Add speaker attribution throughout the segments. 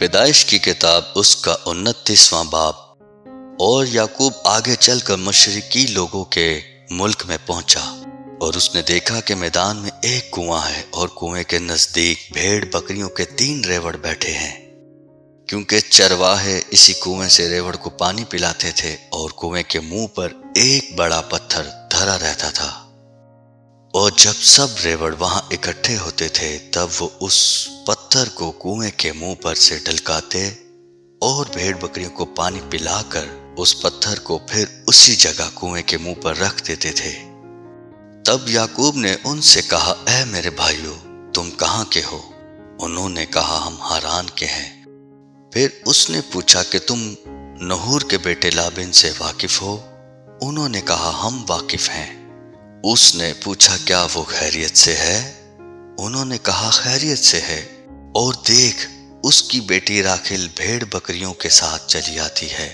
Speaker 1: پیدائش کی کتاب اس کا 29واں باب۔ اور یعقوب آگے چل کر مشرقی لوگوں کے ملک میں پہنچا، اور اس نے دیکھا کہ میدان میں ایک کنواں ہے، اور کنویں کے نزدیک بھیڑ بکریوں کے 3 ریوڑ بیٹھے ہیں، کیونکہ چرواہے اسی کنویں سے ریوڑ کو پانی پلاتے تھے، اور کنویں کے منہ پر ایک بڑا پتھر دھرا رہتا تھا۔ اور جب سب ریوڑ وہاں اکٹھے ہوتے تھے، تب وہ اس پتھر کو کنویں کے منہ پر سے ڈھلکاتے اور بھیڑ بکریوں کو پانی پلا کر اس پتھر کو پھر اسی جگہ کنویں کے منہ پر رکھ دیتے تھے۔ تب یعقوب نے ان سے کہا، اے میرے بھائیو، تم کہاں کے ہو؟ انہوں نے کہا، ہم ہاران کے ہیں۔ پھر اس نے پوچھا کہ تم نہور کے بیٹے لابن سے واقف ہو؟ انہوں نے کہا، ہم واقف ہیں۔ اس نے پوچھا، کیا وہ خیریت سے ہے؟ انہوں نے کہا، خیریت سے ہے، اور دیکھ، اس کی بیٹی راکھیل بھیڑ بکریوں کے ساتھ چلی آتی ہے۔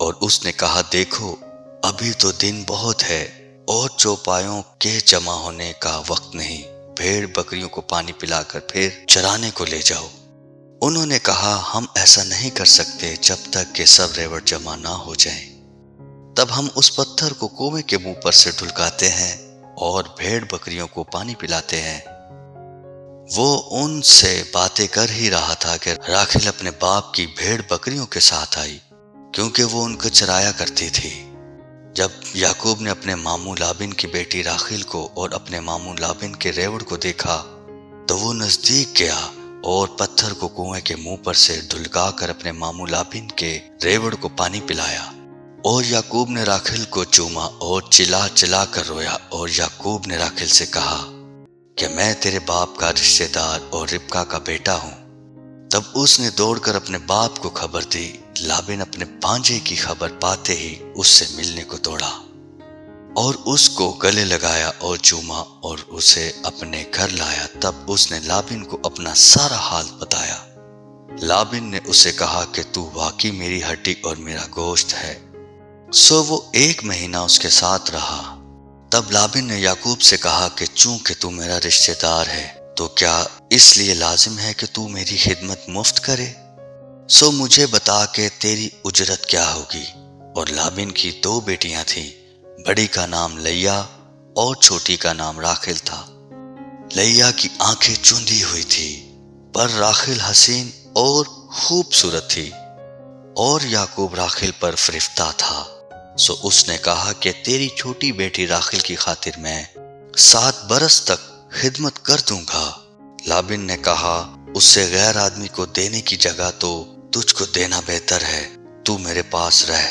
Speaker 1: اور اس نے کہا، دیکھو، ابھی تو دن بہت ہے اور چوپایوں کے جمع ہونے کا وقت نہیں، بھیڑ بکریوں کو پانی پلا کر پھر چرانے کو لے جاؤ۔ انہوں نے کہا، ہم ایسا نہیں کر سکتے جب تک کہ سب ریوڑ جمع نہ ہو جائیں۔ تب ہم اس پتھر کو کنویں کے منہ پر سے ڈھلکاتے ہیں اور بھیڑ بکریوں کو پانی پلاتے ہیں۔ وہ ان سے باتیں کر ہی رہا تھا کہ راکھیل اپنے باپ کی بھیڑ بکریوں کے ساتھ آئی، کیونکہ وہ ان کو چرایا کرتی تھی۔ جب یعقوب نے اپنے ماموں لابن کی بیٹی راکھیل کو اور اپنے ماموں لابن کے ریوڑ کو دیکھا، تو وہ نزدیک گیا اور پتھر کو کنویں کے منہ پر سے ڈھلکا کر اپنے ماموں لابن کے ریوڑ کو پانی پلایا۔ اور یعقوب نے راکھیل کو چوما اور چلا چلا کر رویا، اور یعقوب نے راکھیل سے کہا کہ میں تیرے باپ کا رشتہ دار اور ربکا کا بیٹا ہوں۔ تب اس نے دوڑ کر اپنے باپ کو خبر دی۔ لابن اپنے بھانجے کی خبر پاتے ہی اس سے ملنے کو دوڑا اور اس کو گلے لگایا اور چوما اور اسے اپنے گھر لایا۔ تب اس نے لابن کو اپنا سارا حال بتایا۔ لابن نے اسے کہا کہ تو واقعی میری ہڈی اور میرا گوشت ہے۔ سو وہ 1 مہینہ اس کے ساتھ رہا۔ تب لابن نے یعقوب سے کہا کہ چونکہ تو میرا رشتہ دار ہے، تو کیا اس لیے لازم ہے کہ تو میری خدمت مفت کرے؟ سو مجھے بتا کہ تیری اجرت کیا ہوگی۔ اور لابن کی 2 بیٹیاں تھیں، بڑی کا نام لیا اور چھوٹی کا نام راکھیل تھا۔ لیا کی آنکھیں چوندی ہوئی تھی، پر راکھیل حسین اور خوبصورت تھی، اور یعقوب راکھیل پر فرفتہ تھا۔ سو اس نے کہا کہ تیری چھوٹی بیٹی راکھیل کی خاطر میں 7 برس تک خدمت کر دوں گا۔ لابن نے کہا، اس سے غیر آدمی کو دینے کی جگہ تو تجھ کو دینا بہتر ہے، تو میرے پاس رہ۔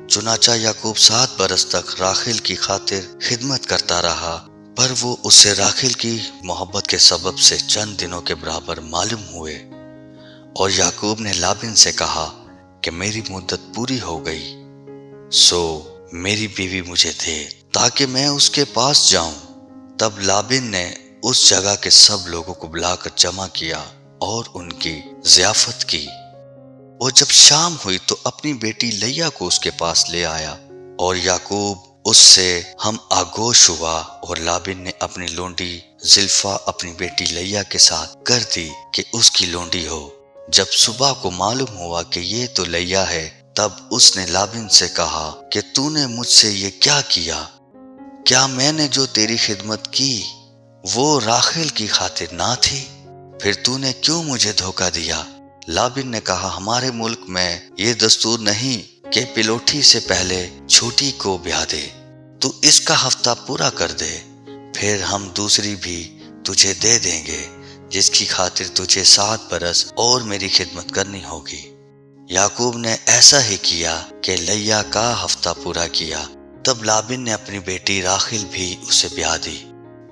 Speaker 1: چنانچہ یعقوب 7 برس تک راکھیل کی خاطر خدمت کرتا رہا، پر وہ اس سے راکھیل کی محبت کے سبب سے چند دنوں کے برابر معلوم ہوئے۔ اور یعقوب نے لابن سے کہا کہ میری مدت پوری ہو گئی، سو میری بیوی مجھے دے تاکہ میں اس کے پاس جاؤں۔ تب لابن نے اس جگہ کے سب لوگوں کو بلا کر جمع کیا اور ان کی ضیافت کی۔ اور جب شام ہوئی تو اپنی بیٹی لیا کو اس کے پاس لے آیا، اور یعقوب اس سے ہم آگوش ہوا، اور لابن نے اپنی لونڈی زلفا اپنی بیٹی لیا کے ساتھ کر دی کہ اس کی لونڈی ہو۔ جب صبح کو معلوم ہوا کہ یہ تو لیا ہے، تب اس نے لابن سے کہا کہ تو نے مجھ سے یہ کیا کیا؟ کیا میں نے جو تیری خدمت کی وہ راکھیل کی خاطر نہ تھی؟ پھر تو نے کیوں مجھے دھوکہ دیا؟ لابن نے کہا، ہمارے ملک میں یہ دستور نہیں کہ پلوٹھی سے پہلے چھوٹی کو بیاہ دے، تو اس کا ہفتہ پورا کر دے، پھر ہم دوسری بھی تجھے دے دیں گے، جس کی خاطر تجھے 7 برس اور میری خدمت کرنی ہوگی۔ یعقوب نے ایسا ہی کیا کہ لیا کا ہفتہ پورا کیا۔ تب لابن نے اپنی بیٹی راکھیل بھی اسے بیاہ دی،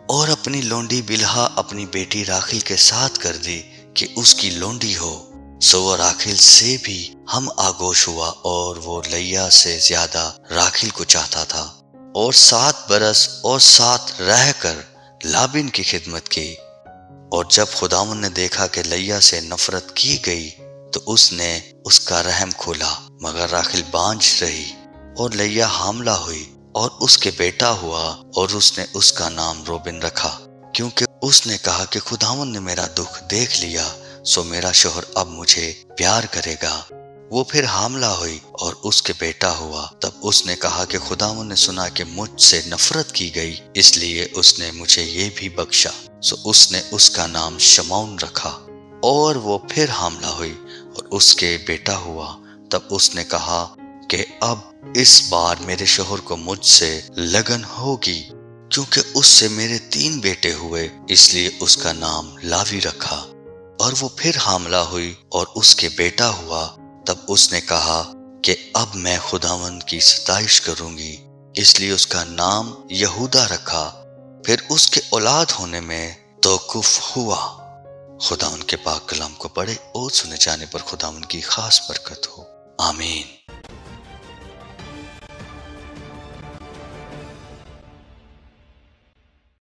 Speaker 1: اور اپنی لونڈی بلہا اپنی بیٹی راکھیل کے ساتھ کر دی کہ اس کی لونڈی ہو۔ سو وہ راکھیل سے بھی ہم آگوش ہوا، اور وہ لیا سے زیادہ راکھیل کو چاہتا تھا، اور 7 برس اور 7 رہ کر لابن کی خدمت کی۔ اور جب خداوند نے دیکھا کہ لیا سے نفرت کی گئی، تو اس نے اس کا رحم کھولا، مگر راکھیل بانجھ رہی، اور لیا حاملہ ہوئی اور اس کے بیٹا ہوا، اور اس نے اس کا نام روبن رکھا، کیونکہ اس نے کہا کہ خداوند نے میرا دکھ دیکھ لیا، سو میرا شوہر اب مجھے پیار کرے گا۔ وہ پھر حاملہ ہوئی اور اس کے بیٹا ہوا۔ تب اس نے کہا کہ خداوند نے سنا کہ مجھ سے نفرت کی گئی، اس لیے اس نے مجھے یہ بھی بخشا۔ سو اس نے اس کا نام شمعون رکھا۔ اور وہ پھر حاملہ ہوئی اور اس کے بیٹا ہوا۔ تب اس نے کہا کہ اب اس بار میرے شوہر کو مجھ سے لگن ہوگی، کیونکہ اس سے میرے 3 بیٹے ہوئے، اس لیے اس کا نام لاوی رکھا۔ اور وہ پھر حاملہ ہوئی اور اس کے بیٹا ہوا۔ تب اس نے کہا کہ اب میں خداوند کی ستائش کروں گی، اس لیے اس کا نام یہودا رکھا۔ پھر اس کے اولاد ہونے میں توقف ہوا۔ خداوند کے پاک کلام کو پڑھے اور سنے جانے پر خداوند کی خاص برکت ہو، آمین۔